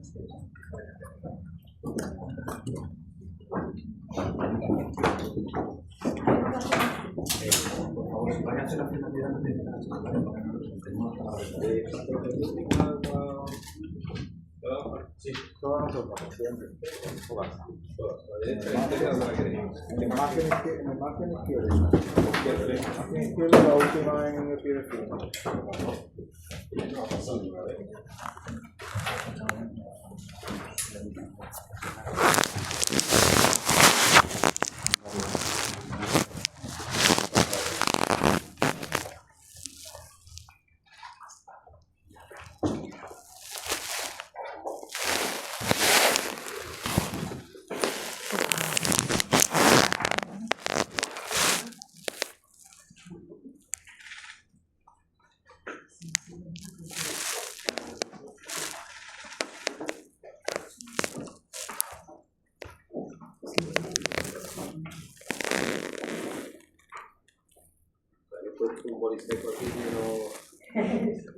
Por favor, si van a hacer la finalidad de sí, todas nosotras, siempre. En el margen izquierdo, la última en el pie de fila. Un bolisteco aquí que no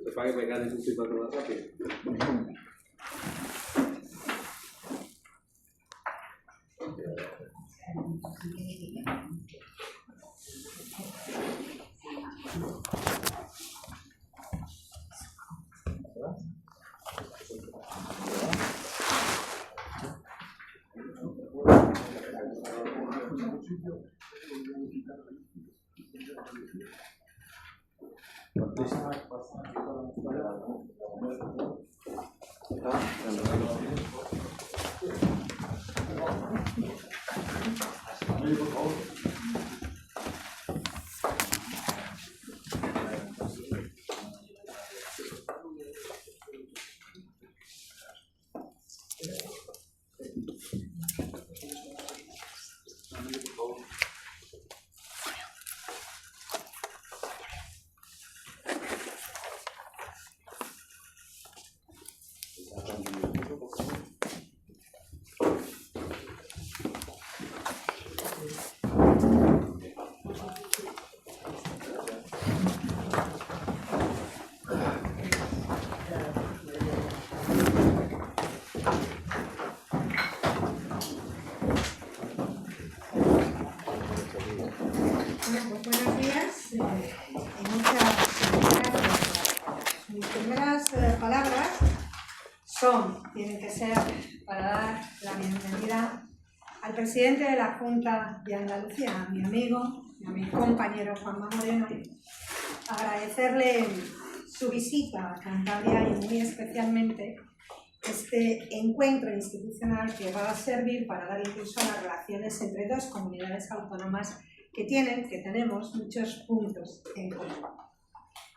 se pague pegar en un tipo más rápido. Buenos días. Mis primeras palabras tienen que ser para dar la bienvenida al presidente de la Junta de Andalucía, a mi amigo y a mi compañero Juanma Moreno, agradecerle su visita a Cantabria y muy especialmente este encuentro institucional que va a servir para dar impulso a las relaciones entre dos comunidades autónomas que tenemos muchos puntos en común.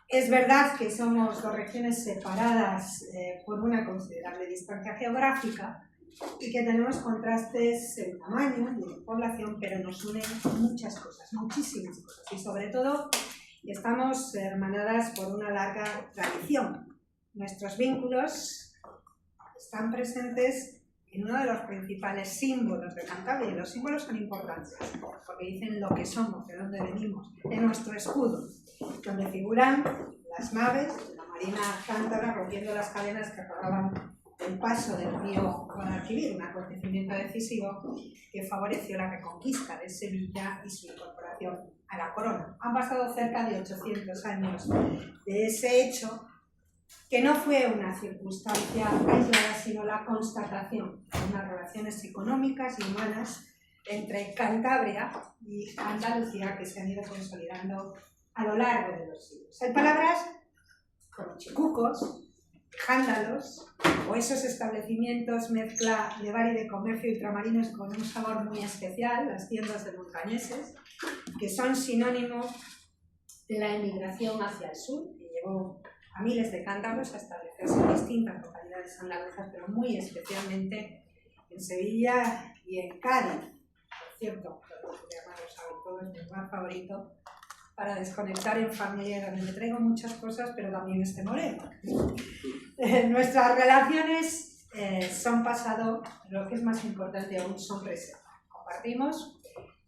Es verdad que somos dos regiones separadas por una considerable distancia geográfica y que tenemos contrastes en tamaño y en población, pero nos unen muchas cosas, muchísimas cosas, y sobre todo estamos hermanadas por una larga tradición. Nuestros vínculos están presentes en uno de los principales símbolos de Cantabria, y los símbolos son importantes porque dicen lo que somos, de dónde venimos, en nuestro escudo, donde figuran las naves de la Marina Cántabra rompiendo las cadenas que acordaban el paso del río Guadalquivir, un acontecimiento decisivo que favoreció la reconquista de Sevilla y su incorporación a la corona. Han pasado cerca de 800 años de ese hecho, que no fue una circunstancia aislada, sino la constatación de unas relaciones económicas y humanas entre Cantabria y Andalucía que se han ido consolidando a lo largo de los siglos. Hay palabras como chicucos, jándalos o esos establecimientos mezcla de bar y de comercio ultramarinos con un sabor muy especial, las tiendas de montañeses, que son sinónimo de la emigración hacia el sur, que llevó a miles de cántabros a establecerse en distintas localidades andaluzas, pero muy especialmente en Sevilla y en Cádiz. Por cierto, los llamados saben todos, es mi lugar favorito para desconectar en familia, donde me traigo muchas cosas, pero también este moreno. Nuestras relaciones son pasado, pero lo que es más importante aún son presente. Compartimos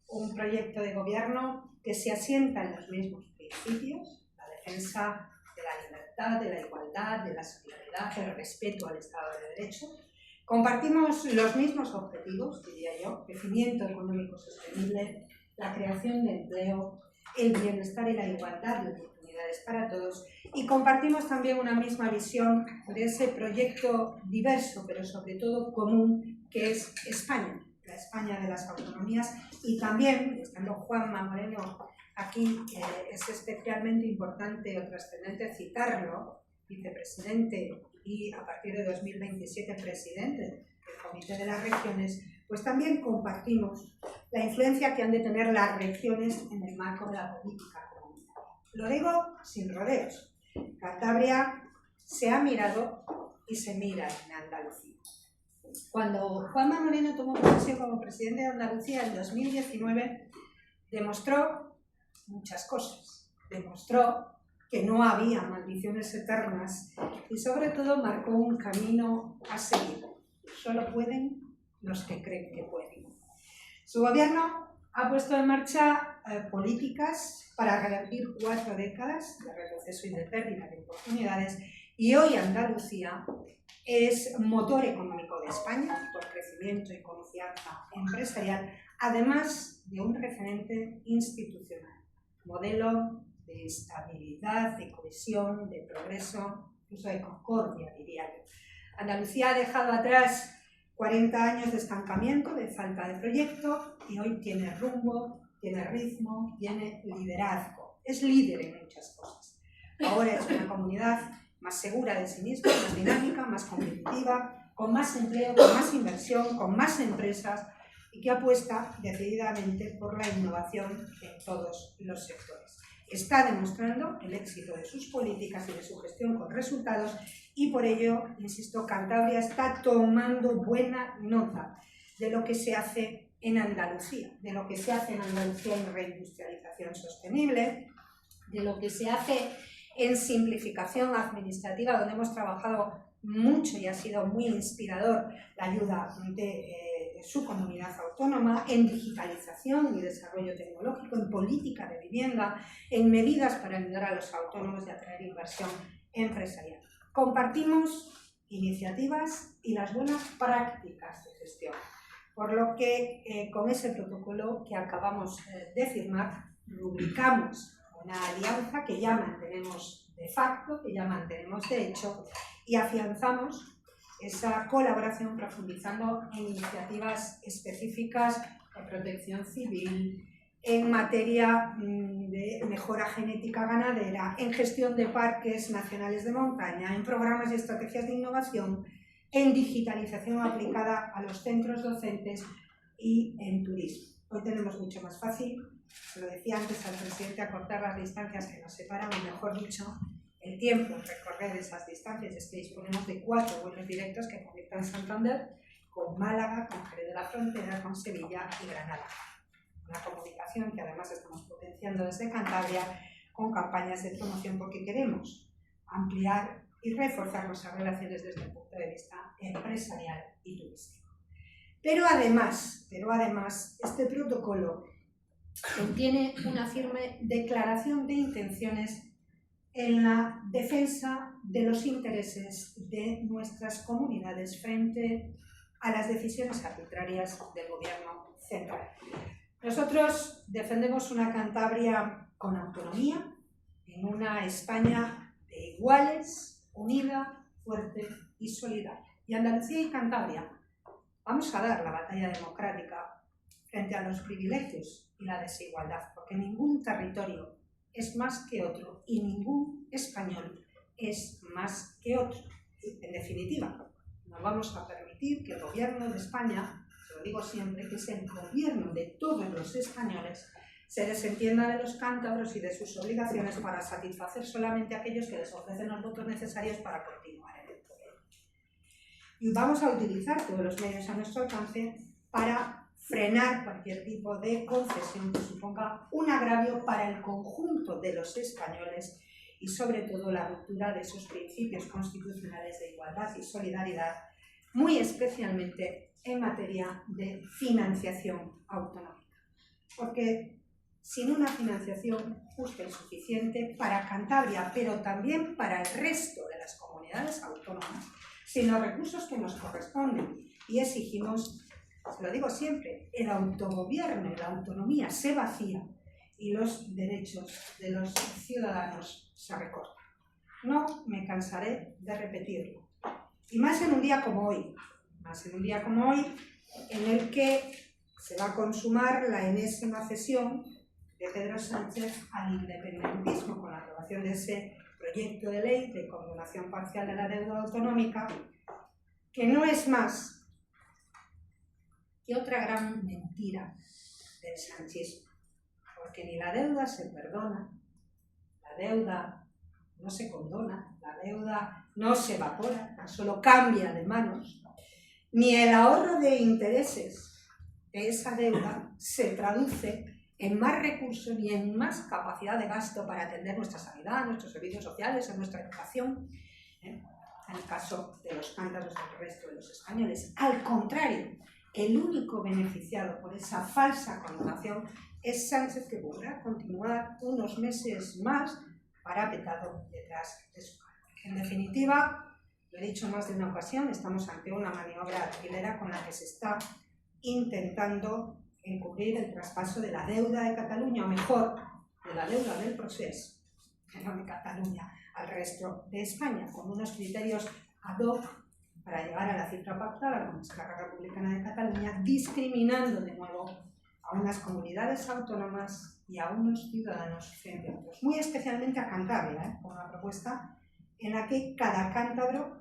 un proyecto de gobierno que se asienta en los mismos principios: la defensa de la libertad, de la igualdad, de la solidaridad, del respeto al Estado de Derecho, Compartimos los mismos objetivos, diría yo: crecimiento económico sostenible, la creación de empleo, el bienestar y la igualdad de oportunidades para todos, y compartimos también una misma visión de ese proyecto diverso, pero sobre todo común, que es España, la España de las autonomías. Y también, estando Juanma Moreno aquí, es especialmente importante o trascendente citarlo, vicepresidente y a partir de 2027 presidente del Comité de las Regiones, pues también compartimos la influencia que han de tener las regiones en el marco de la política comunitaria. Lo digo sin rodeos. Cantabria se ha mirado y se mira en Andalucía. Cuando Juanma Moreno tomó posesión como presidente de Andalucía en 2019, demostró muchas cosas. Demostró que no había maldiciones eternas y sobre todo marcó un camino a seguir. Solo pueden los que creen que pueden. Su gobierno ha puesto en marcha políticas para revertir 4 décadas de retroceso y de pérdida de oportunidades, y hoy Andalucía es motor económico de España por crecimiento y confianza empresarial, además de un referente institucional, modelo de estabilidad, de cohesión, de progreso, incluso de concordia, diría yo. Andalucía ha dejado atrás 40 años de estancamiento, de falta de proyecto, y hoy tiene rumbo, tiene ritmo, tiene liderazgo. Es líder en muchas cosas. Ahora es una comunidad más segura de sí misma, más dinámica, más competitiva, con más empleo, con más inversión, con más empresas, y que apuesta decididamente por la innovación en todos los sectores. Está demostrando el éxito de sus políticas y de su gestión con resultados, y por ello, insisto, Cantabria está tomando buena nota de lo que se hace en Andalucía, de lo que se hace en Andalucía en reindustrialización sostenible, de lo que se hace en simplificación administrativa, donde hemos trabajado mucho y ha sido muy inspirador la ayuda de su comunidad autónoma, en digitalización y desarrollo tecnológico, en política de vivienda, en medidas para ayudar a los autónomos y atraer inversión empresarial. Compartimos iniciativas y las buenas prácticas de gestión, por lo que con ese protocolo que acabamos de firmar, rubricamos una alianza que ya mantenemos de facto, que ya mantenemos de hecho, y afianzamos esa colaboración profundizando en iniciativas específicas de protección civil, en materia de mejora genética ganadera, en gestión de parques nacionales de montaña, en programas y estrategias de innovación, en digitalización aplicada a los centros docentes y en turismo. Hoy tenemos mucho más fácil, se lo decía antes al presidente, acortar las distancias que nos separan, o mejor dicho, el tiempo en recorrer esas distancias. Es que disponemos de 4 vuelos directos que conectan Santander con Málaga, con Jerez de la Frontera, con Sevilla y Granada. Una comunicación que además estamos potenciando desde Cantabria con campañas de promoción, porque queremos ampliar y reforzar nuestras relaciones desde el punto de vista empresarial y turístico. Pero además, este protocolo contiene una firme declaración de intenciones en la defensa de los intereses de nuestras comunidades frente a las decisiones arbitrarias del gobierno central. Nosotros defendemos una Cantabria con autonomía, en una España de iguales, unida, fuerte y solidaria. Y Andalucía y Cantabria vamos a dar la batalla democrática frente a los privilegios y la desigualdad, porque ningún territorio es más que otro y ningún español es más que otro. En definitiva, no vamos a permitir que el gobierno de España, lo digo siempre, que es el gobierno de todos los españoles, se desentienda de los cántabros y de sus obligaciones para satisfacer solamente a aquellos que les ofrecen los votos necesarios para continuar en el poder. Y vamos a utilizar todos los medios a nuestro alcance para frenar cualquier tipo de concesión que suponga un agravio para el conjunto de los españoles y sobre todo la ruptura de esos principios constitucionales de igualdad y solidaridad, muy especialmente en materia de financiación autonómica. Porque sin una financiación justa y suficiente para Cantabria, pero también para el resto de las comunidades autónomas, sin los recursos que nos corresponden. Y exigimos, se lo digo siempre, el autogobierno y la autonomía se vacía y los derechos de los ciudadanos se recortan. No me cansaré de repetirlo. Y más en un día como hoy, en el que se va a consumar la enésima cesión de Pedro Sánchez al independentismo con la aprobación de ese proyecto de ley de condonación parcial de la deuda autonómica, que no es más que otra gran mentira del sanchismo, porque ni la deuda se perdona, la deuda no se condona, la deuda no se evapora, solo cambia de manos, ni el ahorro de intereses de esa deuda se traduce en más recursos ni en más capacidad de gasto para atender nuestra sanidad, nuestros servicios sociales, en nuestra educación, en el caso de los cántabros del resto de los españoles. Al contrario, el único beneficiado por esa falsa condonación es Sánchez, que podrá continuar unos meses más parapetado detrás de su cargo. En definitiva, lo he dicho más de una ocasión, estamos ante una maniobra alquilera con la que se está intentando encubrir el traspaso de la deuda de Cataluña, o mejor, de la deuda del proceso, no de Cataluña, al resto de España, con unos criterios ad hoc para llegar a la cifra pactada con Esquerra Republicana de Cataluña, discriminando de nuevo a unas comunidades autónomas y a unos ciudadanos frente a otros. Muy especialmente a Cantabria, con una propuesta en la que cada cántabro,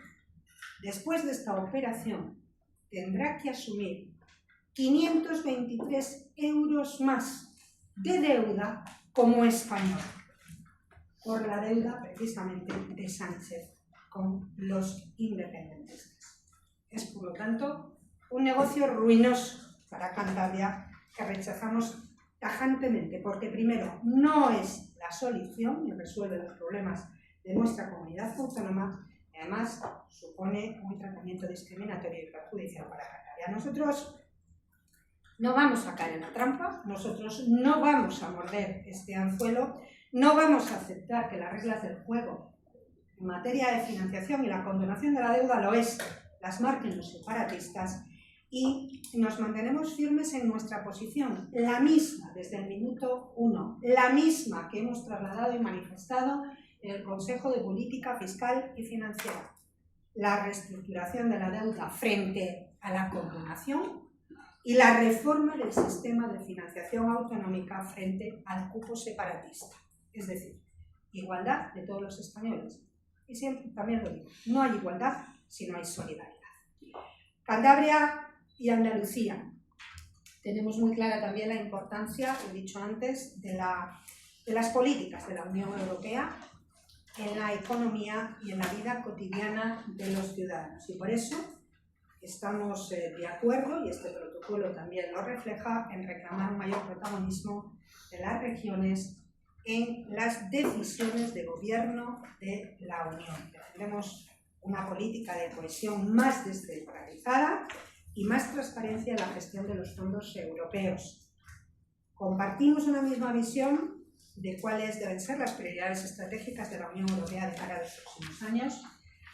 después de esta operación, tendrá que asumir 523 euros más de deuda como español, por la deuda precisamente de Sánchez con los independentistas. Es, por lo tanto, un negocio ruinoso para Cantabria que rechazamos tajantemente, porque primero no es la solución ni resuelve los problemas de nuestra comunidad autónoma, y además supone un tratamiento discriminatorio y perjudicial para Cantabria. Nosotros no vamos a caer en la trampa, nosotros no vamos a morder este anzuelo, no vamos a aceptar que las reglas del juego en materia de financiación y la condonación de la deuda lo es, las marquen los separatistas, y nos mantenemos firmes en nuestra posición, la misma desde el minuto 1, la misma que hemos trasladado y manifestado en el Consejo de Política Fiscal y Financiera. La reestructuración de la deuda frente a la condonación y la reforma del sistema de financiación autonómica frente al cupo separatista. Es decir, igualdad de todos los españoles. Y siempre también lo digo, no hay igualdad si no hay solidaridad. Cantabria y Andalucía. Tenemos muy clara también la importancia, lo he dicho antes, de las políticas de la Unión Europea en la economía y en la vida cotidiana de los ciudadanos. Y por eso estamos de acuerdo, y este protocolo también lo refleja, en reclamar un mayor protagonismo de las regiones en las decisiones de gobierno de la Unión. Tendremos una política de cohesión más descentralizada y más transparencia en la gestión de los fondos europeos. Compartimos una misma visión de cuáles deben ser las prioridades estratégicas de la Unión Europea de cara a los próximos años,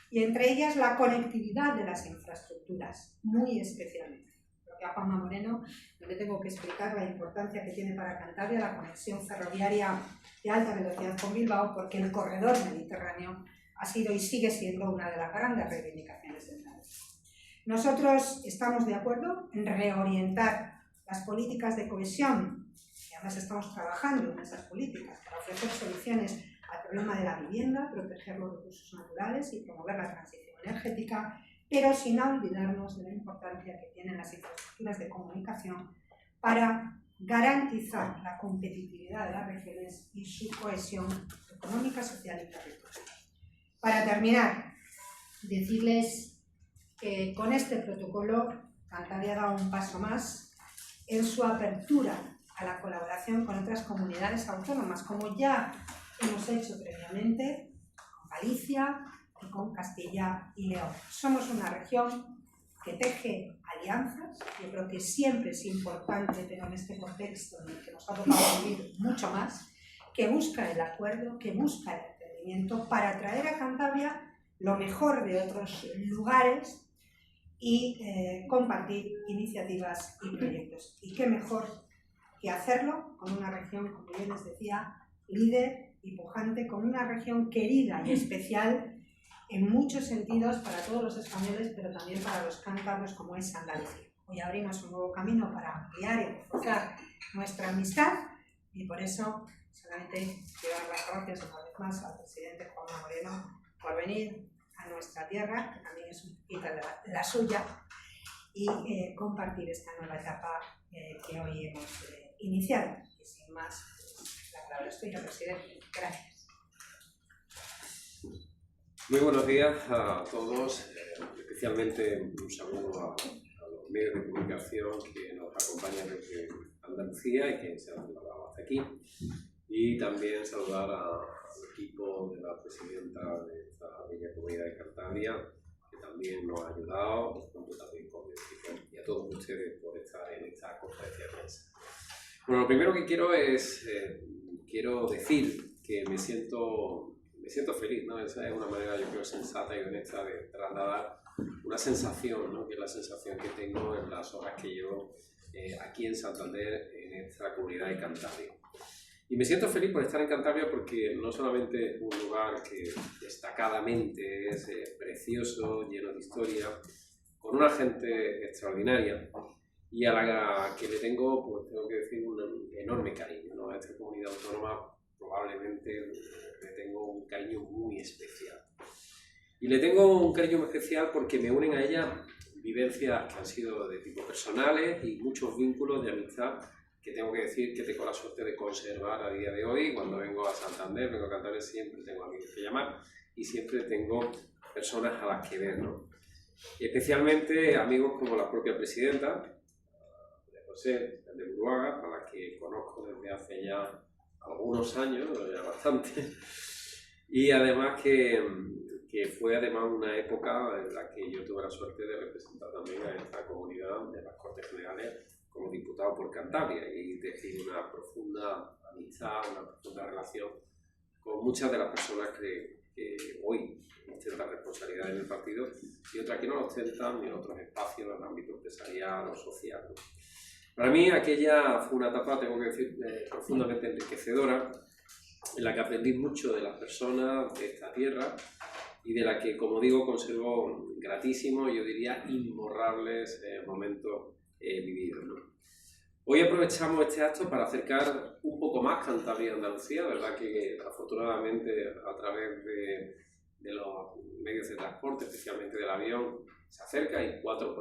y entre ellas la conectividad de las infraestructuras, muy especialmente. Creo que a Juanma Moreno no le tengo que explicar la importancia que tiene para Cantabria la conexión ferroviaria de alta velocidad con Bilbao, porque el corredor mediterráneo ha sido y sigue siendo una de las grandes reivindicaciones centrales. Nosotros estamos de acuerdo en reorientar las políticas de cohesión, y además estamos trabajando en esas políticas para ofrecer soluciones al problema de la vivienda, proteger los recursos naturales y promover la transición energética, pero sin olvidarnos de la importancia que tienen las infraestructuras de comunicación para garantizar la competitividad de las regiones y su cohesión económica, social y territorial. Para terminar, decirles que con este protocolo Cantabria da un paso más en su apertura a la colaboración con otras comunidades autónomas, como ya hemos hecho previamente con Galicia y con Castilla y León. Somos una región que teje alianzas. Yo creo que siempre es importante, pero en este contexto en el que nos ha tocado vivir mucho más, que busca el acuerdo, que busca el entendimiento para traer a Cantabria lo mejor de otros lugares y compartir iniciativas y proyectos. Y qué mejor que hacerlo con una región, como yo les decía, líder y pujante, con una región querida y especial en muchos sentidos para todos los españoles, pero también para los cántabros, como es Andalucía. Hoy abrimos un nuevo camino para ampliar y reforzar nuestra amistad y por eso solamente quiero dar las gracias una vez más al presidente Juanma Moreno por venir a nuestra tierra, que también es un poquito la suya, y compartir esta nueva etapa que hoy hemos iniciado. Y sin más, la palabra es tuya, presidente. Gracias. Muy buenos días a todos, especialmente un saludo a los medios de comunicación que nos acompañan desde Andalucía y que se han trasladado hasta aquí. Y también saludar al equipo de la presidenta de esta bella comunidad de Cantabria, que también nos ha ayudado, junto también con el equipo, y a todos ustedes por estar en esta conferencia de prensa. Bueno, lo primero que quiero es, quiero decir que me siento feliz, ¿no? Esa es una manera, yo creo, sensata y honesta de trasladar una sensación, ¿no? Que es la sensación que tengo en las horas que llevo aquí en Santander, en esta comunidad de Cantabria. Y me siento feliz por estar en Cantabria porque no solamente es un lugar que destacadamente es precioso, lleno de historia, con una gente extraordinaria y a la que le tengo, pues tengo que decir, un enorme cariño, ¿no? A esta comunidad autónoma probablemente le tengo un cariño muy especial. Y le tengo un cariño muy especial porque me unen a ella vivencias que han sido de tipo personales y muchos vínculos de amistad que tengo que decir que tengo la suerte de conservar a día de hoy. Cuando vengo a Santander, vengo a Cantabria, siempre tengo amigos que llamar y siempre tengo personas a las que ver, ¿no? Y especialmente amigos como la propia presidenta, de José de Buruaga, a la que conozco desde hace ya algunos años, ya bastante, y además que fue además una época en la que yo tuve la suerte de representar también a esta comunidad de las Cortes Generales como diputado por Cantabria y decir una profunda amistad, una profunda relación con muchas de las personas que hoy ostentan responsabilidad en el partido y otras que no lo ostentan en otros espacios, en el ámbito empresarial o social, ¿no? Para mí aquella fue una etapa, tengo que decir, profundamente enriquecedora, en la que aprendí mucho de las personas de esta tierra y de la que, como digo, conservo gratísimos, yo diría imborrables momentos vividos, ¿no? Hoy aprovechamos este acto para acercar un poco más Cantabria y Andalucía, verdad que afortunadamente a través de los medios de transporte, especialmente del avión, se acerca. Hay cuatro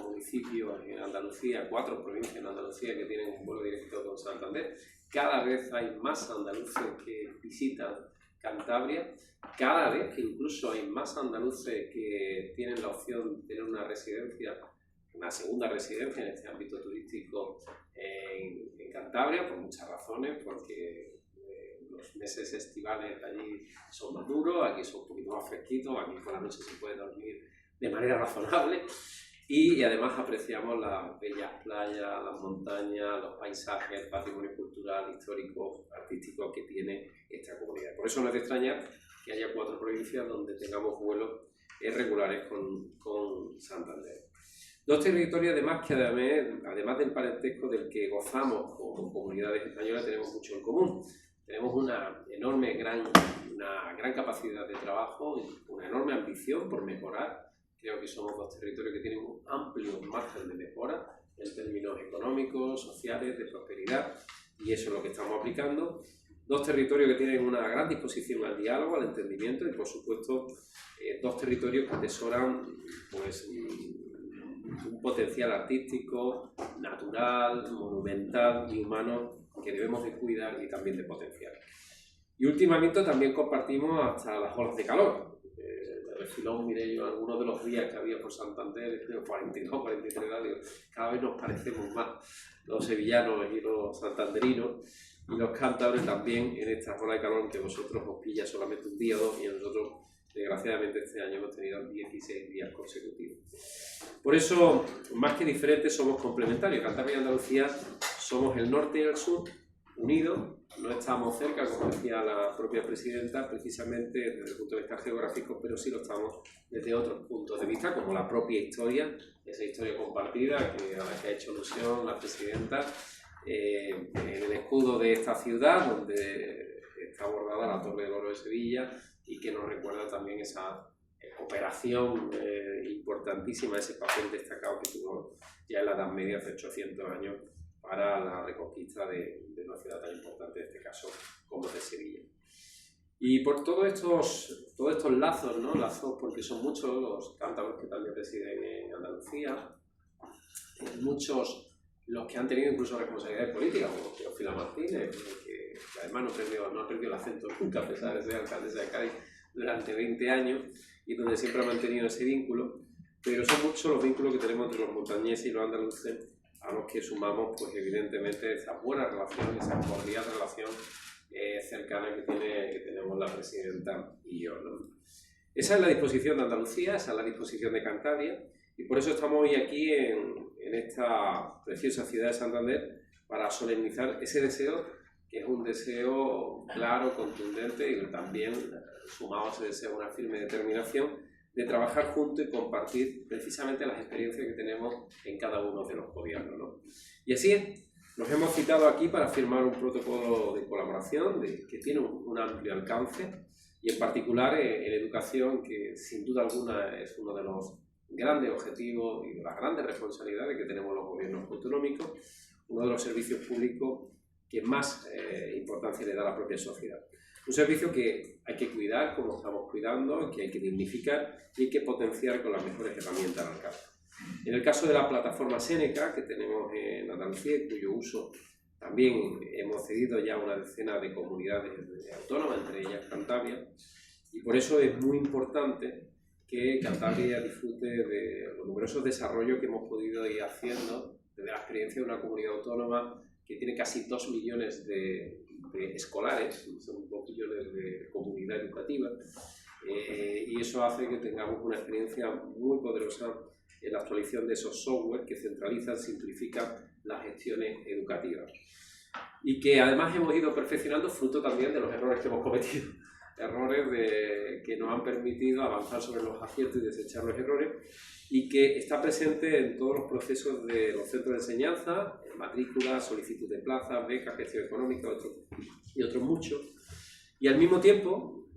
municipios en Andalucía, 4 provincias en Andalucía que tienen un vuelo directo con Santander. Cada vez hay más andaluces que visitan Cantabria, cada vez que incluso hay más andaluces que tienen la opción de tener una residencia, una segunda residencia en este ámbito turístico en Cantabria, por muchas razones, porque los meses estivales allí son más duros, aquí son un poquito más fresquitos, aquí por la noche se puede dormir de manera razonable y además apreciamos las bellas playas, las montañas, los paisajes, el patrimonio cultural, histórico, artístico que tiene esta comunidad. Por eso no es de extrañar que haya 4 provincias donde tengamos vuelos regulares con Santander. 2 territorios además que además del parentesco del que gozamos como comunidades españolas, tenemos mucho en común. Tenemos una gran capacidad de trabajo, una enorme ambición por mejorar. Creo que somos 2 territorios que tienen un amplio margen de mejora en términos económicos, sociales, de prosperidad, y eso es lo que estamos aplicando. 2 territorios que tienen una gran disposición al diálogo, al entendimiento, y por supuesto 2 territorios que atesoran pues, un potencial artístico, natural, monumental y humano que debemos de cuidar y también de potenciar. Y últimamente también compartimos hasta las olas de calor. De refilón, miré yo algunos de los días que había por Santander, 42, 43 grados, cada vez nos parecemos más los sevillanos y los santanderinos y los cántabros también en estas olas de calor que vosotros os pilla solamente un día o 2 y a nosotros desgraciadamente este año hemos tenido 16 días consecutivos. Por eso, más que diferentes, somos complementarios. Cantabria y Andalucía somos el norte y el sur unidos no estamos cerca, como decía la propia presidenta, precisamente desde el punto de vista geográfico, pero sí lo estamos desde otros puntos de vista, como la propia historia, esa historia compartida a la que ha hecho alusión la presidenta, en el escudo de esta ciudad, donde está bordada la Torre del Oro de Sevilla y que nos recuerda también esa operación importantísima, ese papel destacado que tuvo ya en la Edad Media, hace 800 años, para la reconquista de una ciudad tan importante, en este caso, como de Sevilla. Y por todos estos lazos, ¿no? Lazos porque son muchos los cántabros que también residen en Andalucía, muchos los que han tenido incluso responsabilidades políticas, como Teófila Martínez, que además no ha perdido el acento nunca, a pesar de ser alcaldesa de Cádiz durante 20 años, y donde siempre ha mantenido ese vínculo, pero son muchos los vínculos que tenemos entre los montañeses y los andaluces, a los que sumamos, pues evidentemente, esa buena relación, esa cordial relación cercana que tenemos la presidenta y yo, ¿no? Esa es la disposición de Andalucía, esa es la disposición de Cantabria, y por eso estamos hoy aquí en esta preciosa ciudad de Santander para solemnizar ese deseo, que es un deseo claro, contundente, y también sumado a ese deseo una firme determinación de trabajar juntos y compartir precisamente las experiencias que tenemos en cada uno de los gobiernos, ¿no? Y así es, nos hemos citado aquí para firmar un protocolo de colaboración que tiene un amplio alcance, y en particular en educación, que sin duda alguna es uno de los grandes objetivos y de las grandes responsabilidades que tenemos los gobiernos autonómicos, uno de los servicios públicos que más importancia le da a la propia sociedad. Un servicio que hay que cuidar como estamos cuidando, que hay que dignificar y hay que potenciar con las mejores herramientas al alcance. En el caso de la plataforma Seneca, que tenemos en Andalucía, cuyo uso también hemos cedido ya a una decena de comunidades autónomas, entre ellas Cantabria, y por eso es muy importante que Cantabria disfrute de los numerosos desarrollos que hemos podido ir haciendo desde la experiencia de una comunidad autónoma que tiene casi 2 millones de escolares, son 2 millones de comunidad educativa, y eso hace que tengamos una experiencia muy poderosa en la actualización de esos software que centralizan, simplifican las gestiones educativas. Y que además hemos ido perfeccionando fruto también de los errores que hemos cometido. Errores que nos han permitido avanzar sobre los aciertos y desechar los errores, y que está presente en todos los procesos de los centros de enseñanza, matrícula, solicitud de plazas, becas, gestión económica y otros muchos. Y al mismo tiempo,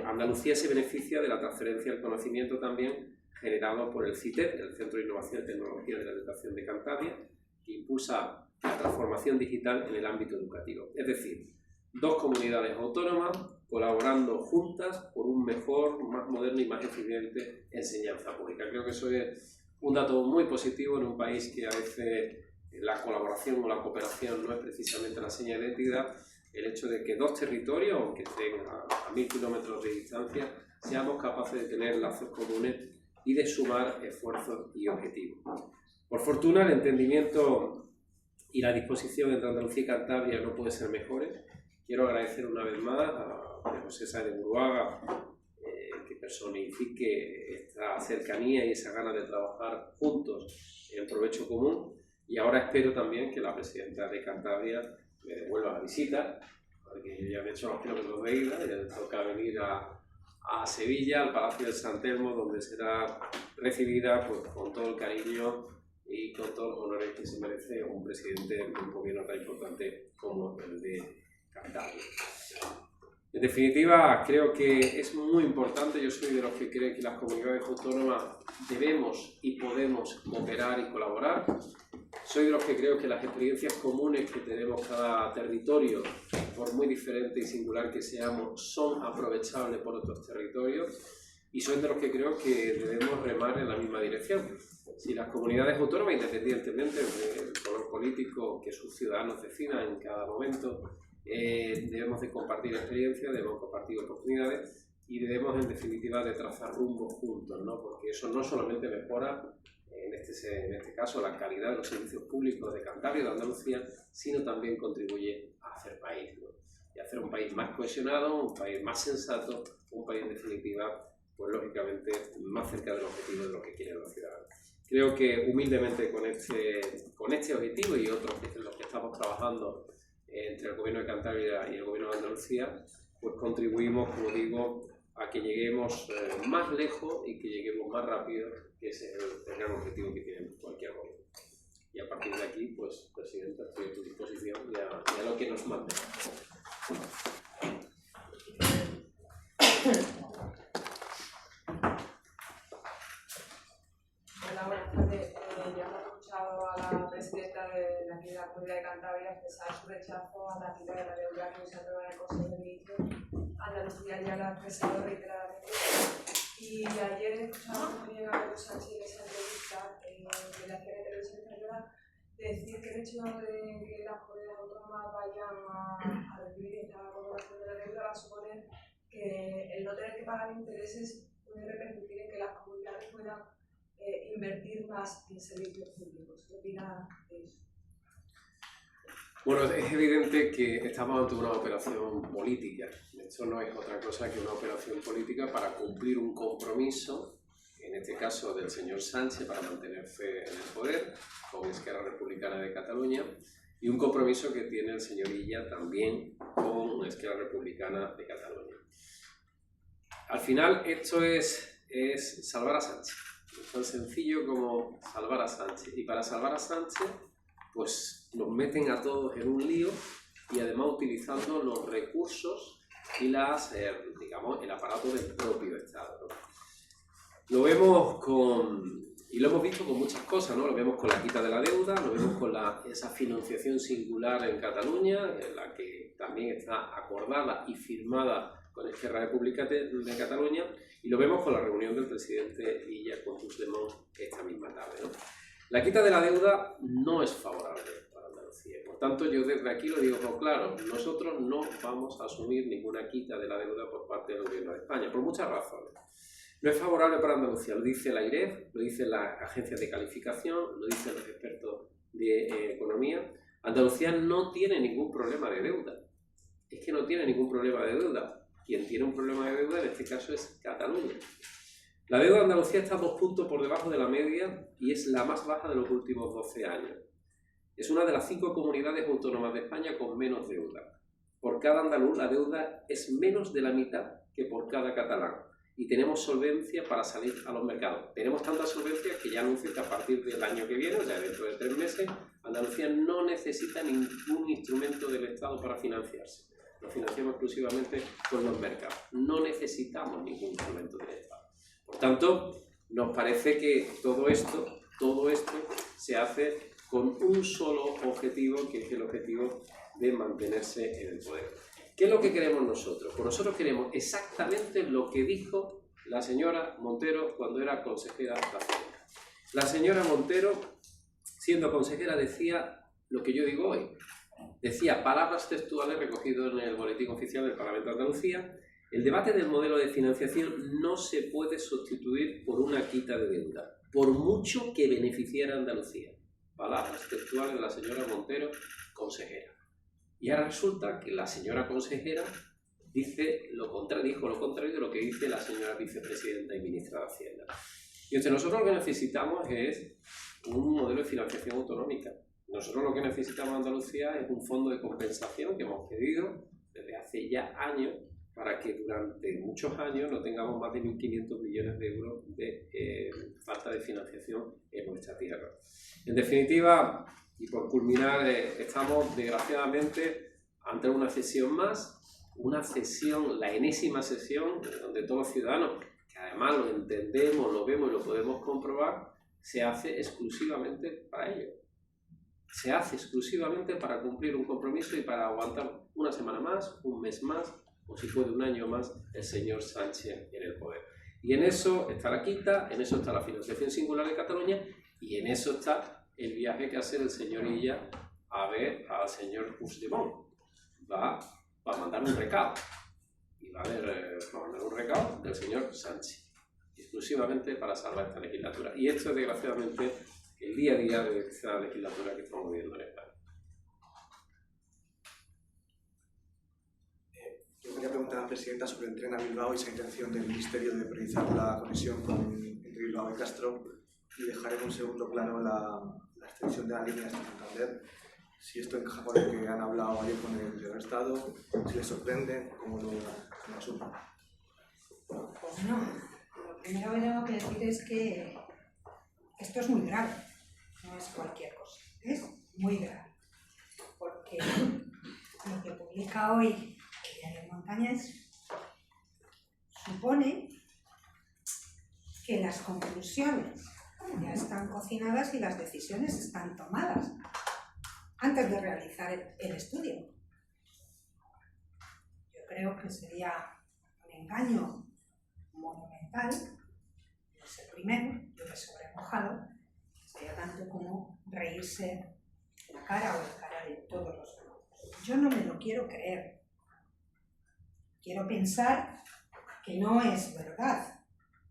Andalucía se beneficia de la transferencia del conocimiento también generado por el CITED, el Centro de Innovación y Tecnología de la Educación de Cantabria, que impulsa la transformación digital en el ámbito educativo. Es decir, 2 comunidades autónomas colaborando juntas por un mejor, más moderno y más eficiente enseñanza pública. Creo que eso es un dato muy positivo en un país que a veces la colaboración o la cooperación no es precisamente la seña de identidad. El hecho de que 2 territorios, aunque estén a 1000 kilómetros de distancia, seamos capaces de tener lazos comunes y de sumar esfuerzos y objetivos. Por fortuna, el entendimiento y la disposición entre Andalucía y Cantabria no pueden ser mejores. Quiero agradecer una vez más a José Sáenz de Buruaga que personifique esta cercanía y esa gana de trabajar juntos en provecho común, y ahora espero también que la presidenta de Cantabria me devuelva la visita, porque ya me he hecho los kilómetros de ida, ya me toca venir a Sevilla, al Palacio de San Telmo, donde será recibida pues, con todo el cariño y con todos los honores que se merece un presidente de un gobierno tan importante como el de Cantabria. En definitiva, creo que es muy importante. Yo soy de los que creen que las comunidades autónomas debemos y podemos cooperar y colaborar. Soy de los que creo que las experiencias comunes que tenemos cada territorio, por muy diferente y singular que seamos, son aprovechables por otros territorios, y soy de los que creo que debemos remar en la misma dirección. Si las comunidades autónomas, independientemente del color político que sus ciudadanos decidan en cada momento, debemos de compartir experiencias, debemos compartir oportunidades y debemos en definitiva de trazar rumbos juntos, ¿no? Porque eso no solamente mejora en este caso la calidad de los servicios públicos de Cantabria y de Andalucía, sino también contribuye a hacer país, ¿no? Y a hacer un país más cohesionado, un país más sensato, un país en definitiva, pues lógicamente más cerca del objetivo de lo que quieren los ciudadanos. Creo que humildemente con este objetivo y otros en los que estamos trabajando entre el Gobierno de Cantabria y el Gobierno de Andalucía, pues contribuimos, como digo, a que lleguemos más lejos y que lleguemos más rápido, que ese es el gran objetivo que tiene cualquier gobierno. Y a partir de aquí, pues, Presidenta, estoy a tu disposición y a lo que nos mande. Hola, buenas tardes. Ya hemos escuchado a la presidenta de la Comunidad de Cantabria expresar su rechazo a la quita de la deuda que se aprueba en el Consejo de Ministros. Andalucía ya la ha expresado reiteradamente. Y ayer escuchamos también a Pedro Sánchez en esa entrevista de la televisión española decir que el hecho de que las comunidades autónomas vayan a recibir esta condonación de la deuda va a suponer que el no tener que pagar intereses puede repercutir en que las comunidades puedan invertir más en servicios públicos. ¿Qué opina de eso? Bueno, es evidente que estamos ante una operación política. Esto no es otra cosa que una operación política para cumplir un compromiso, en este caso del señor Sánchez, para mantenerse en el poder, con Esquerra Republicana de Cataluña, y un compromiso que tiene el señor Illa también con Esquerra Republicana de Cataluña. Al final, esto es salvar a Sánchez. Es tan sencillo como salvar a Sánchez. Y para salvar a Sánchez, pues nos meten a todos en un lío y además utilizando los recursos y digamos, el aparato del propio Estado, ¿no? Lo vemos y lo hemos visto con muchas cosas, ¿no? Lo vemos con la quita de la deuda, lo vemos con esa financiación singular en Cataluña, en la que también está acordada y firmada con Esquerra Republicana de Cataluña, y lo vemos con la reunión del presidente Illa con Puigdemont esta misma tarde, ¿no? La quita de la deuda no es favorable para Andalucía. Por tanto, yo desde aquí lo digo muy claro, nosotros no vamos a asumir ninguna quita de la deuda por parte del Gobierno de España, por muchas razones. No es favorable para Andalucía, lo dice la IREF, lo dice la agencia de calificación, lo dicen los expertos de economía. Andalucía no tiene ningún problema de deuda. Es que no tiene ningún problema de deuda. Quien tiene un problema de deuda en este caso es Cataluña. La deuda de Andalucía está 2 puntos por debajo de la media y es la más baja de los últimos 12 años. Es una de las 5 comunidades autónomas de España con menos deuda. Por cada andaluz la deuda es menos de la mitad que por cada catalán. Y tenemos solvencia para salir a los mercados. Tenemos tanta solvencia que ya anuncio que a partir del año que viene, o sea, dentro de 3 meses, Andalucía no necesita ningún instrumento del Estado para financiarse. Lo financiamos exclusivamente con los mercados. No necesitamos ningún instrumento del Estado. Por tanto, nos parece que todo esto se hace con un solo objetivo, que es el objetivo de mantenerse en el poder. ¿Qué es lo que queremos nosotros? Pues nosotros queremos exactamente lo que dijo la señora Montero cuando era consejera de Hacienda. La señora Montero, siendo consejera, decía lo que yo digo hoy. Decía palabras textuales recogidas en el Boletín Oficial del Parlamento de Andalucía: el debate del modelo de financiación no se puede sustituir por una quita de deuda, por mucho que beneficiara a Andalucía. Palabras textuales de la señora Montero, consejera. Y ahora resulta que la señora consejera dijo lo contrario de lo que dice la señora vicepresidenta y ministra de Hacienda. Y nosotros lo que necesitamos es un modelo de financiación autonómica. Nosotros lo que necesitamos en Andalucía es un fondo de compensación que hemos pedido desde hace ya años para que durante muchos años no tengamos más de 1.500 millones de euros de falta de financiación en nuestra tierra. En definitiva, y por culminar, estamos desgraciadamente ante una sesión más, la enésima sesión, donde todos los ciudadanos, que además lo entendemos, lo vemos y lo podemos comprobar, se hace exclusivamente para ello. Se hace exclusivamente para cumplir un compromiso y para aguantar una semana más, un mes más, o si puede un año más, el señor Sánchez en el poder. Y en eso está la quita, en eso está la financiación singular de Cataluña y en eso está el viaje que hace el señor Illa a ver al señor Puigdemont. Va a mandar un recado. Y va a mandar un recado del señor Sánchez. Exclusivamente para salvar esta legislatura. Y esto es desgraciadamente el día a día de esta legislatura que estamos viviendo en España. Yo quería preguntar a la presidenta sobre el tren a Bilbao y esa intención del Ministerio de priorizar la conexión entre Bilbao y Castro y dejar en un segundo plano la extensión de la línea hasta Santander. si esto encaja con lo que han hablado ayer con el secretario de Estado, si les sorprende, cómo lo asumen. Bueno, lo primero que tengo que decir es que esto es muy grave, no es cualquier cosa, es muy grave, porque lo que publica hoy el diario Montañés supone que las conclusiones ya están cocinadas y las decisiones están tomadas antes de realizar el estudio. Yo creo que sería un engaño monumental, no es el primero, yo me sobre mojado, sería tanto como reírse en la cara o en la cara de todos los demás. Yo no me lo quiero creer. Quiero pensar que no es verdad.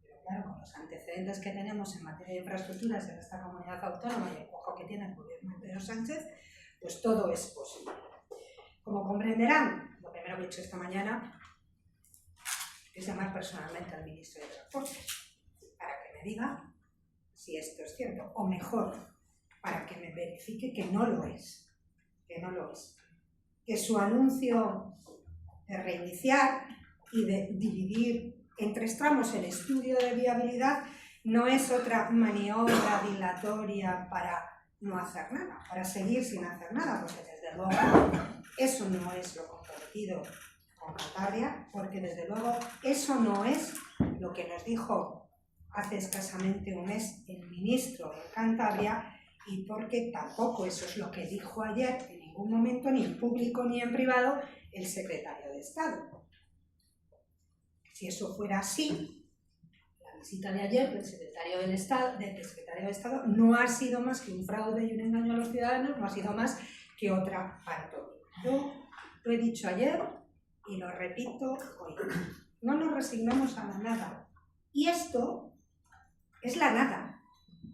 Pero claro, con los antecedentes que tenemos en materia de infraestructuras en esta comunidad autónoma y el cuajo que tiene el gobierno de Pedro Sánchez, pues todo es posible. Como comprenderán, lo primero que he hecho esta mañana es llamar personalmente al ministro de Transportes para que me diga si esto es cierto, o mejor, para que me verifique que no lo es, que su anuncio de reiniciar y de dividir en 3 tramos el estudio de viabilidad no es otra maniobra dilatoria para no hacer nada, para seguir sin hacer nada, porque desde luego eso no es lo comprometido con Cantabria, porque desde luego eso no es lo que nos dijo hace escasamente un mes el ministro en Cantabria, y porque tampoco eso es lo que dijo ayer en ningún momento, ni en público ni en privado, el secretario de Estado. Si eso fuera así, la visita de ayer del secretario de Estado no ha sido más que un fraude y un engaño a los ciudadanos, no ha sido más que otra pantomima. Yo lo he dicho ayer y lo repito hoy. No nos resignamos a la nada. Y esto es la nada.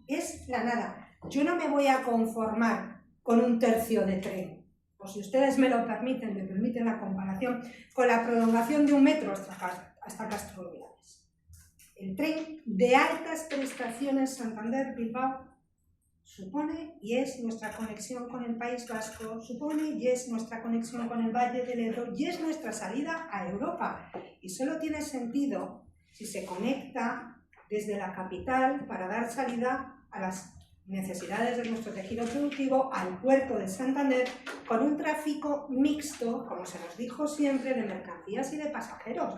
Es la nada. Yo no me voy a conformar con un tercio de tren. O si ustedes me permiten la comparación con la prolongación de 1 metro hasta Castro Rubiales. El tren de altas prestaciones Santander-Bilbao supone y es nuestra conexión con el País Vasco, supone y es nuestra conexión con el Valle del Ebro y es nuestra salida a Europa. Y solo tiene sentido si se conecta desde la capital para dar salida a las necesidades de nuestro tejido productivo, al puerto de Santander, con un tráfico mixto, como se nos dijo siempre, de mercancías y de pasajeros.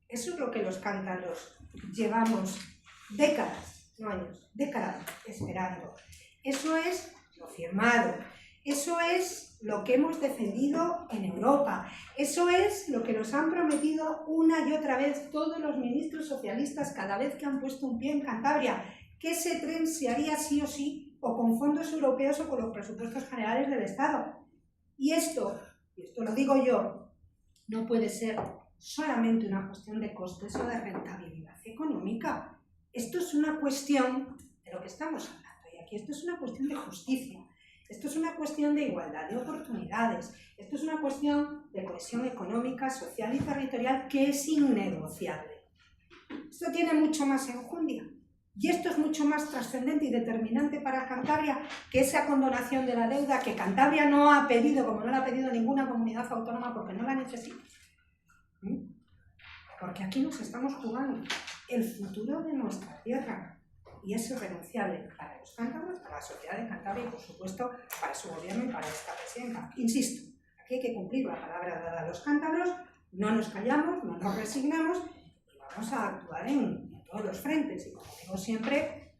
Eso es lo que los cántabros llevamos décadas, no años, décadas esperando. Eso es lo firmado, eso es lo que hemos defendido en Europa, eso es lo que nos han prometido una y otra vez todos los ministros socialistas cada vez que han puesto un pie en Cantabria, que ese tren se haría sí o sí, o con fondos europeos o con los presupuestos generales del Estado. Y esto lo digo yo, no puede ser solamente una cuestión de costes o de rentabilidad económica. Esto es una cuestión de lo que estamos hablando, y aquí esto es una cuestión de justicia, esto es una cuestión de igualdad de oportunidades, esto es una cuestión de cohesión económica, social y territorial que es innegociable. Esto tiene mucho más enjundia. Y esto es mucho más trascendente y determinante para Cantabria que esa condonación de la deuda que Cantabria no ha pedido, como no la ha pedido ninguna comunidad autónoma, porque no la necesita. Porque aquí nos estamos jugando el futuro de nuestra tierra y es irrenunciable para los cántabros, para la sociedad de Cantabria y, por supuesto, para su gobierno y para esta presidenta. Insisto, aquí hay que cumplir la palabra dada a los cántabros, no nos callamos, no nos resignamos y vamos a actuar en todos los frentes, y como digo siempre,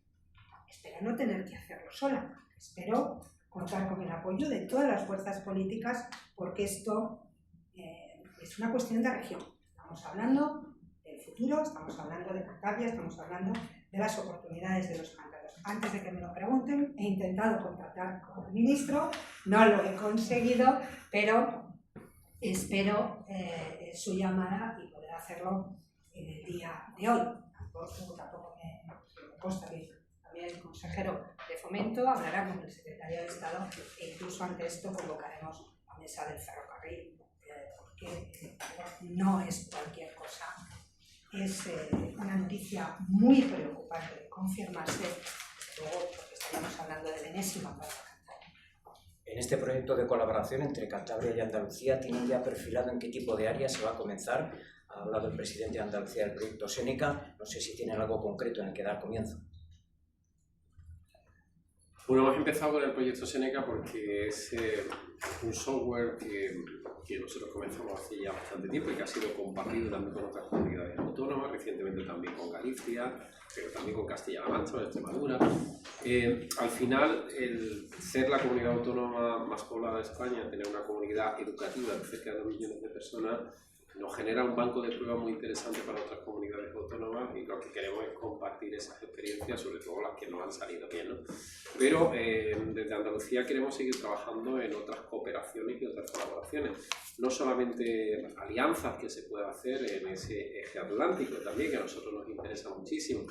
espero no tener que hacerlo sola, espero contar con el apoyo de todas las fuerzas políticas, porque esto es una cuestión de región. Estamos hablando del futuro, estamos hablando de Cantabria, estamos hablando de las oportunidades de los cántabros. Antes de que me lo pregunten, he intentado contactar con el ministro, no lo he conseguido, pero espero su llamada y poder hacerlo en el día de hoy. Tampoco me consta que también el consejero de Fomento hablará con el secretario de Estado e incluso ante esto convocaremos la mesa del ferrocarril, porque no es cualquier cosa. Es una noticia muy preocupante de confirmarse, luego porque estaríamos hablando de la enésima para Cantabria. En este proyecto de colaboración entre Cantabria y Andalucía, ¿tienen ya perfilado en qué tipo de áreas se va a comenzar? Ha hablado el presidente de Andalucía del proyecto Seneca, no sé si tienen algo concreto en el que dar comienzo. Bueno, hemos empezado con el proyecto Seneca porque es un software que nosotros comenzamos hace ya bastante tiempo y que ha sido compartido también con otras comunidades autónomas, recientemente también con Galicia, pero también con Castilla-La Mancha, Extremadura. Al final, el ser la comunidad autónoma más poblada de España, tener una comunidad educativa de cerca de 2 millones de personas, nos genera un banco de pruebas muy interesante para otras comunidades autónomas y lo que queremos es compartir esas experiencias, sobre todo las que nos han salido bien, ¿no? Pero desde Andalucía queremos seguir trabajando en otras cooperaciones y otras colaboraciones. No solamente alianzas que se pueda hacer en ese eje atlántico también, que a nosotros nos interesa muchísimo.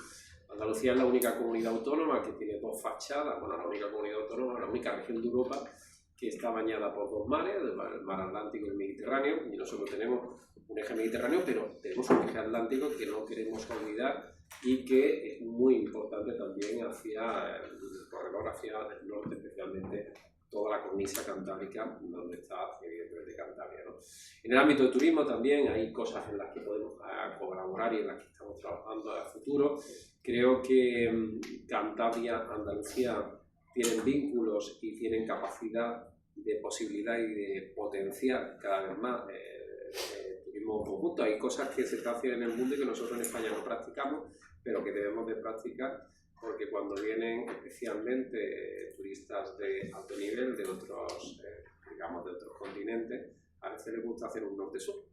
Andalucía es la única comunidad autónoma que tiene 2 fachadas, bueno, la única comunidad autónoma, la única región de Europa que está bañada por 2 mares, el mar Atlántico y el Mediterráneo, y nosotros tenemos un eje mediterráneo, pero tenemos un eje atlántico que no queremos olvidar y que es muy importante también hacia el corredor hacia el norte, especialmente toda la cornisa cantábrica, donde está evidentemente Cantabria, ¿no? En el ámbito de turismo también hay cosas en las que podemos colaborar y en las que estamos trabajando a futuro. Creo que Cantabria, Andalucía tienen vínculos y tienen capacidad de posibilidad y de potenciar cada vez más el turismo conjunto. Hay cosas que se están haciendo en el mundo y que nosotros en España no practicamos, pero que debemos de practicar, porque cuando vienen especialmente turistas de alto nivel de otros, digamos, de otros continentes, a veces les gusta hacer un norte-sur,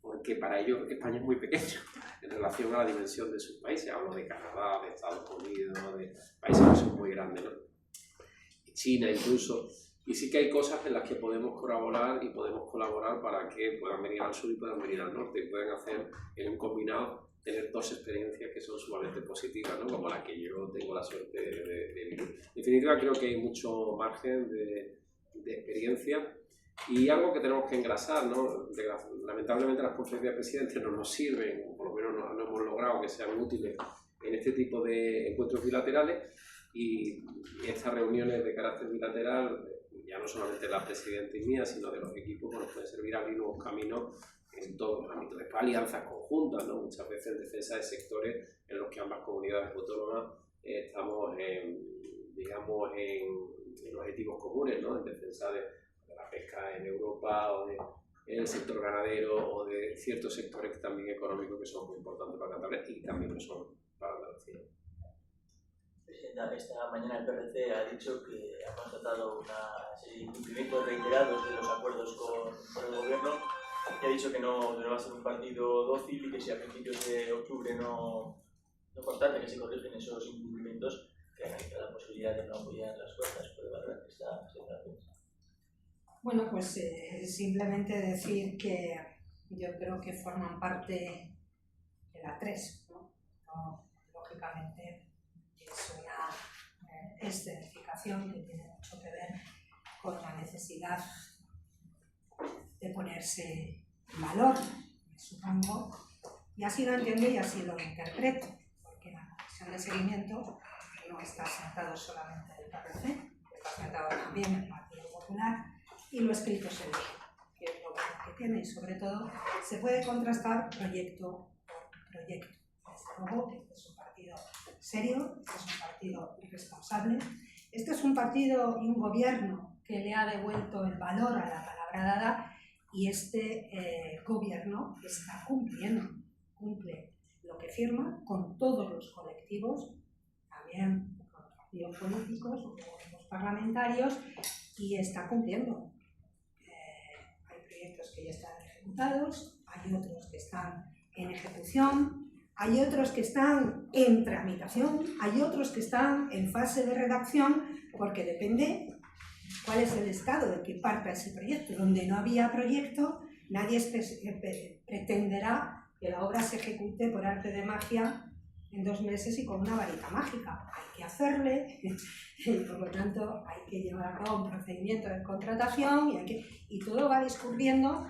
porque para ellos España es muy pequeña en relación a la dimensión de sus países. Hablo de Canadá, de Estados Unidos, de países que son muy grandes, ¿no? China incluso. Y sí que hay cosas en las que podemos colaborar y podemos colaborar para que puedan venir al sur y puedan venir al norte y puedan hacer en un combinado, tener 2 experiencias que son sumamente positivas, ¿no? Como la que yo tengo la suerte de vivir. En definitiva, creo que hay mucho margen de experiencia y algo que tenemos que engrasar, ¿no? Lamentablemente las conferencias de presidentes no nos sirven, o por lo menos no hemos logrado que sean útiles en este tipo de encuentros bilaterales, y estas reuniones de carácter bilateral, ya no solamente la presidenta y mía, sino de los equipos, nos pueden servir a abrir nuevos caminos en todos los ámbitos. Después alianzas conjuntas, ¿no? Muchas veces en defensa de sectores en los que ambas comunidades autónomas estamos digamos, en objetivos comunes, ¿no? En defensa de la pesca en Europa o del sector ganadero o de ciertos sectores también económicos que son muy importantes para Cantabria y también lo son para Andalucía. Esta mañana el PRC ha dicho que ha constatado una serie de incumplimientos reiterados de los acuerdos con el gobierno y ha dicho que no va a ser un partido dócil y que si a principios de octubre no constata que se corrigen esos incumplimientos, que hay la posibilidad de no apoyar las fuerzas por valorar que está situación. Bueno, pues simplemente decir que yo creo que forman parte de la 3, ¿no? Lógicamente es una escenificación que tiene mucho que ver con la necesidad de ponerse en valor, supongo, y así lo entiendo y así lo interpreto, porque la comisión de seguimiento no está sentado solamente el PRC, está sentado también el Partido Popular, y lo escrito se lee, que es lo que tiene, y sobre todo se puede contrastar proyecto por proyecto. Desde luego, este es un partido serio, este es un partido responsable, este es un partido y un gobierno que le ha devuelto el valor a la palabra dada, y este gobierno está cumple lo que firma con todos los colectivos, también con los partidos políticos, los parlamentarios, y está cumpliendo. Hay proyectos que ya están ejecutados, hay otros que están en ejecución, hay otros que están en tramitación, hay otros que están en fase de redacción, porque depende cuál es el estado del que parta ese proyecto. Donde no había proyecto, nadie pretenderá que la obra se ejecute por arte de magia en 2 meses y con una varita mágica. Hay que hacerle, y por lo tanto hay que llevar a cabo un procedimiento de contratación y todo va discurriendo,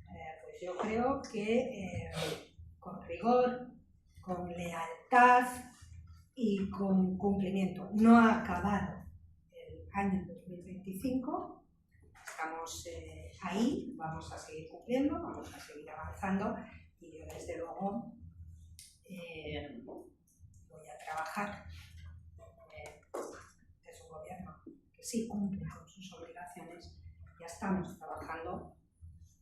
pues yo creo que con rigor, con lealtad y con cumplimiento. No ha acabado el año 2025 2025. Estamos ahí, vamos a seguir cumpliendo, vamos a seguir avanzando y yo desde luego voy a trabajar. Es un gobierno que sí cumple con sus obligaciones. Ya estamos trabajando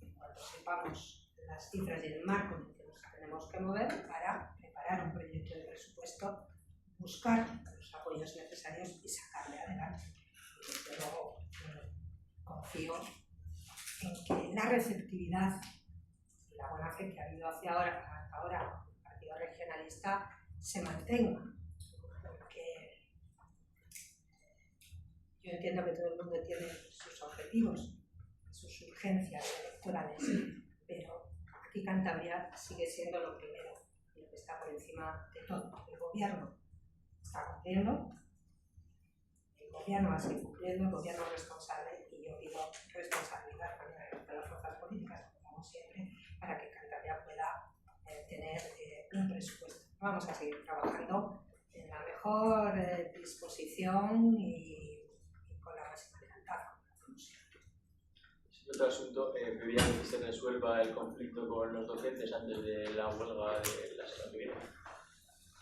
en cuanto sepamos las cifras y el marco en el que nos tenemos que mover para preparar un proyecto de presupuesto, buscar los apoyos necesarios y sacarle adelante. Y desde luego confío en que la receptividad y la buena fe que ha habido hasta ahora el Partido Regionalista se mantenga. Porque yo entiendo que todo el mundo tiene sus objetivos, sus urgencias electorales, pero aquí Cantabria sigue siendo lo primero y lo que está por encima de todo. El gobierno está cumpliendo, el gobierno va a seguir cumpliendo, el gobierno es responsable y yo pido responsabilidad también de las fuerzas políticas, como siempre, para que Cantabria pueda tener un presupuesto. Vamos a seguir trabajando en la mejor disposición y con la máxima lealtad. Otro asunto, pedían que se resuelva el conflicto con los docentes antes de la huelga de la semana que viene.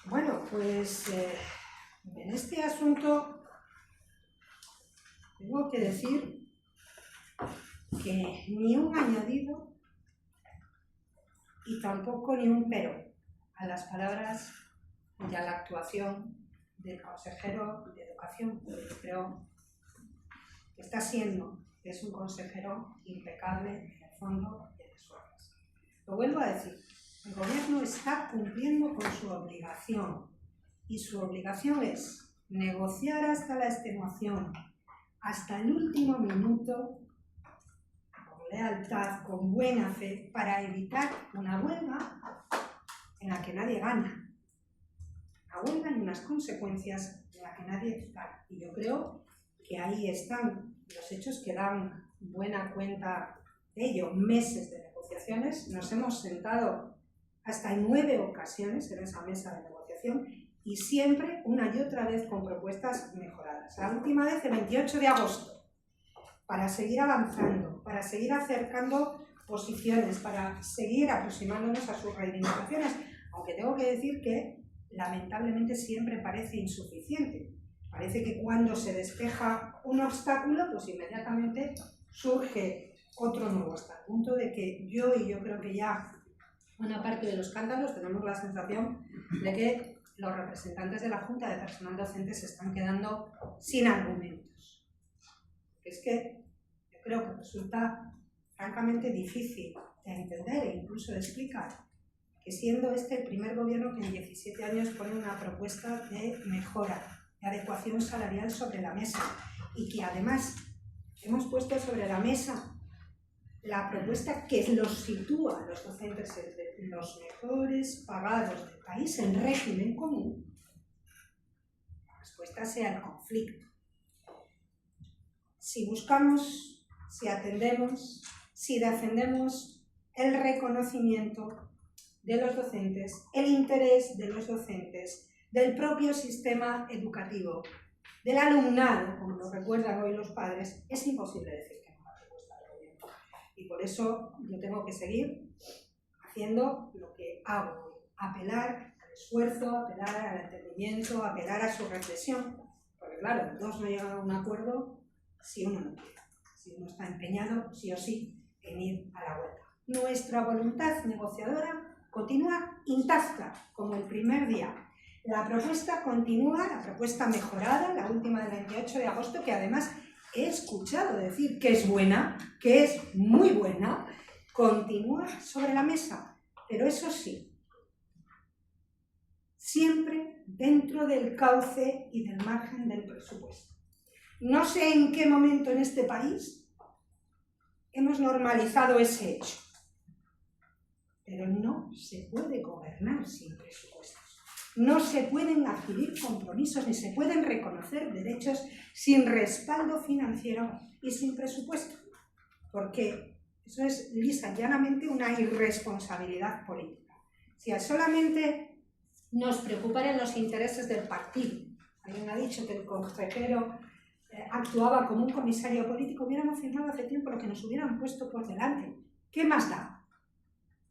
Bueno, pues en este asunto tengo que decir que ni un añadido y tampoco ni un pero a las palabras y a la actuación del consejero de Educación. Creo que está siendo, que es un consejero impecable en el fondo de las obras. Lo vuelvo a decir, el gobierno está cumpliendo con su obligación y su obligación es negociar hasta la extenuación, hasta el último minuto, con lealtad, con buena fe, para evitar una huelga en la que nadie gana. Una huelga y unas consecuencias en las que nadie gana. Y yo creo que ahí están los hechos que dan buena cuenta de ello. Meses de negociaciones, nos hemos sentado hasta en 9 ocasiones en esa mesa de negociación y siempre una y otra vez con propuestas mejoradas. La última vez el 28 de agosto, para seguir avanzando, para seguir acercando posiciones, para seguir aproximándonos a sus reivindicaciones, aunque tengo que decir que lamentablemente siempre parece insuficiente. Parece que cuando se despeja un obstáculo, pues inmediatamente surge otro nuevo, hasta el punto de que yo creo que ya una parte de los cántabros tenemos la sensación de que los representantes de la Junta de Personal Docente se están quedando sin argumentos. Es que yo creo que resulta francamente difícil de entender e incluso de explicar que siendo este el primer gobierno que en 17 años pone una propuesta de mejora, de adecuación salarial sobre la mesa y que además hemos puesto sobre la mesa la propuesta que los sitúa a los docentes entre los mejores pagados del país en régimen común, la respuesta sea el conflicto. Si buscamos, si atendemos, si defendemos el reconocimiento de los docentes, el interés de los docentes, del propio sistema educativo, del alumnado, como lo recuerdan hoy los padres, es imposible decir que no a la propuesta del gobierno. Y por eso yo tengo que seguir haciendo lo que hago, apelar al esfuerzo, apelar al entendimiento, apelar a su reflexión, porque claro, dos no llegan a un acuerdo si uno no quiere, si uno está empeñado sí o sí en ir a la huelga. Nuestra voluntad negociadora continúa intacta, como el primer día. La propuesta continúa, la propuesta mejorada, la última del 28 de agosto, que además he escuchado decir que es buena, que es muy buena, continúa sobre la mesa, pero eso sí, siempre dentro del cauce y del margen del presupuesto. No sé en qué momento en este país hemos normalizado ese hecho, pero no se puede gobernar sin presupuestos. No se pueden adquirir compromisos ni se pueden reconocer derechos sin respaldo financiero y sin presupuesto, porque eso es lisa y llanamente una irresponsabilidad política. Si solamente nos preocuparan los intereses del partido, alguien ha dicho que el consejero actuaba como un comisario político, hubiéramos firmado hace tiempo lo que nos hubieran puesto por delante. ¿Qué más da?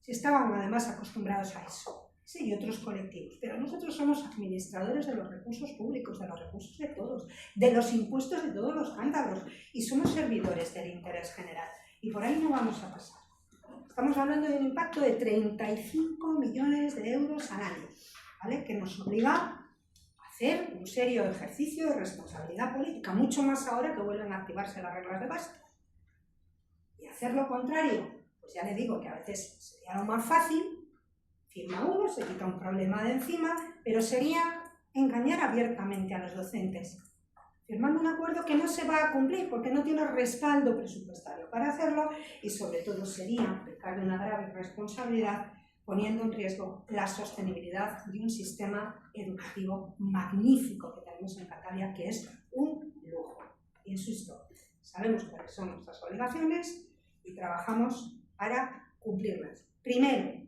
Si estábamos además acostumbrados a eso, sí, y otros colectivos. Pero nosotros somos administradores de los recursos públicos, de los recursos de todos, de los impuestos de todos los cántabros, y somos servidores del interés general. Y por ahí no vamos a pasar. Estamos hablando de un impacto de 35 millones de euros al año, ¿vale? Que nos obliga a hacer un serio ejercicio de responsabilidad política, mucho más ahora que vuelven a activarse las reglas de gasto. Y hacer lo contrario, pues ya le digo que a veces sería lo más fácil, firma uno, se quita un problema de encima, pero sería engañar abiertamente a los docentes, firmando un acuerdo que no se va a cumplir porque no tiene respaldo presupuestario para hacerlo, y sobre todo sería pecar de una grave responsabilidad, poniendo en riesgo la sostenibilidad de un sistema educativo magnífico que tenemos en Cantabria, que es un lujo. Insisto, sabemos cuáles son nuestras obligaciones y trabajamos para cumplirlas. Primero,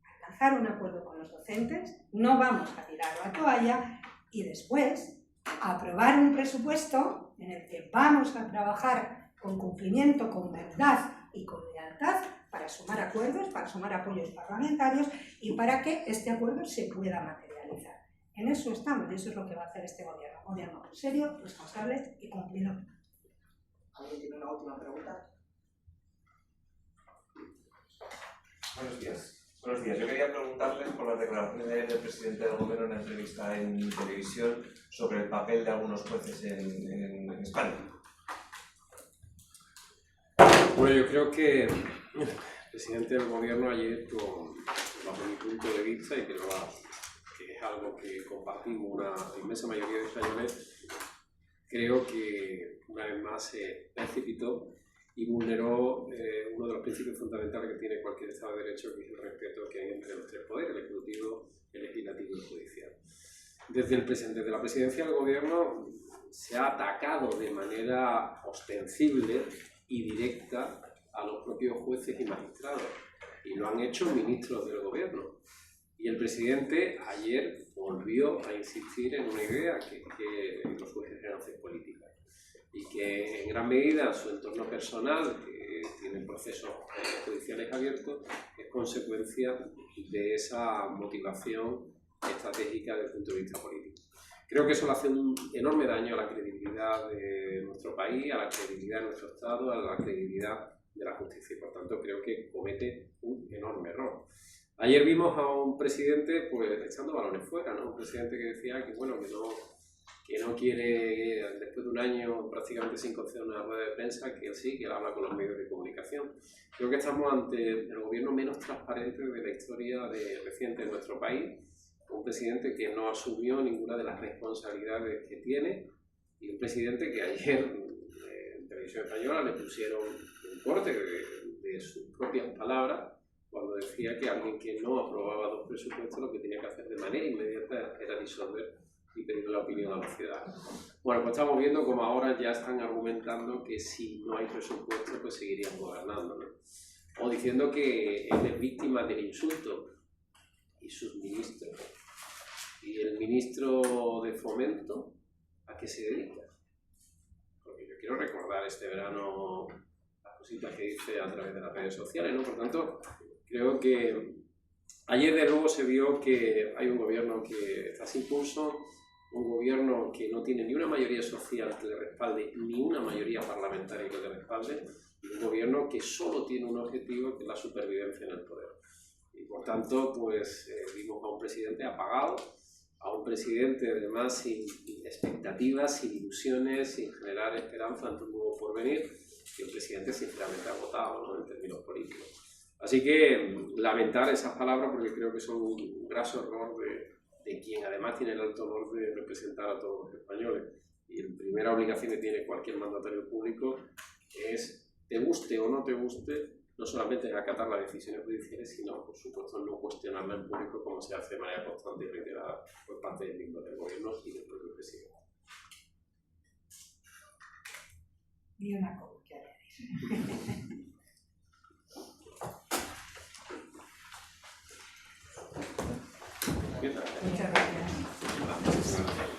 alcanzar un acuerdo con los docentes, no vamos a tirar la toalla, y después aprobar un presupuesto en el que vamos a trabajar con cumplimiento, con verdad y con lealtad para sumar acuerdos, para sumar apoyos parlamentarios y para que este acuerdo se pueda materializar. En eso estamos y eso es lo que va a hacer este gobierno. Un gobierno serio, responsable y cumplidor. ¿Alguien tiene una última pregunta? Buenos días. Buenos días. Yo quería preguntarles por las declaraciones de ayer del presidente del Gobierno en una entrevista en televisión sobre el papel de algunos jueces en España. Bueno, yo creo que el presidente del Gobierno ayer, bajo mi punto de vista, y que es algo que compartimos una inmensa mayoría de españoles, creo que una vez más se precipitó y vulneró uno de los principios fundamentales que tiene cualquier Estado de Derecho, que es el respeto que hay entre los tres poderes, el Ejecutivo, el Legislativo y el Judicial. Desde la presidencia del Gobierno se ha atacado de manera ostensible y directa a los propios jueces y magistrados, y lo han hecho ministros del Gobierno. Y el presidente ayer volvió a insistir en una idea, que los jueces eran hacer política, y que en gran medida su entorno personal, que tiene procesos judiciales abiertos, es consecuencia de esa motivación estratégica desde el punto de vista político. Creo que eso le hace un enorme daño a la credibilidad de nuestro país, a la credibilidad de nuestro Estado, a la credibilidad de la justicia, y por tanto creo que comete un enorme error. Ayer vimos a un presidente pues echando balones fuera, ¿no? Un presidente que decía que bueno, que no quiere, después de un año prácticamente sin conceder una rueda de prensa, que él sí, que él habla con los medios de comunicación. Creo que estamos ante el gobierno menos transparente de la historia reciente de nuestro país, un presidente que no asumió ninguna de las responsabilidades que tiene, y un presidente que ayer en Televisión Española le pusieron un corte de sus propias palabras cuando decía que alguien que no aprobaba dos presupuestos lo que tenía que hacer de manera inmediata era disolver y pedir la opinión a la sociedad. Bueno, pues estamos viendo como ahora ya están argumentando que si no hay presupuesto pues seguirían gobernando, ¿no? O diciendo que él es víctima del insulto, y sus ministros. Y el ministro de Fomento, ¿a qué se dedica? Porque yo quiero recordar este verano las cositas que dice a través de las redes sociales, ¿no? Por tanto, creo que ayer de nuevo se vio que hay un gobierno que está sin pulso, un gobierno que no tiene ni una mayoría social que le respalde, ni una mayoría parlamentaria que le respalde, y un gobierno que solo tiene un objetivo, que es la supervivencia en el poder. Y por tanto, pues vimos a un presidente apagado, a un presidente además sin expectativas, sin ilusiones, sin generar esperanza ante un nuevo porvenir, y un presidente sinceramente agotado, ¿no? En términos políticos. Así que lamentar esas palabras porque creo que son un graso error de quien además tiene el alto honor de representar a todos los españoles. Y la primera obligación que tiene cualquier mandatario público es, te guste o no te guste, no solamente acatar las decisiones judiciales, sino, por supuesto, no cuestionarla en público como se hace de manera constante y reiterada por parte del miembro del gobierno y del propio presidente. Y una cosa que añadir. Muchas gracias.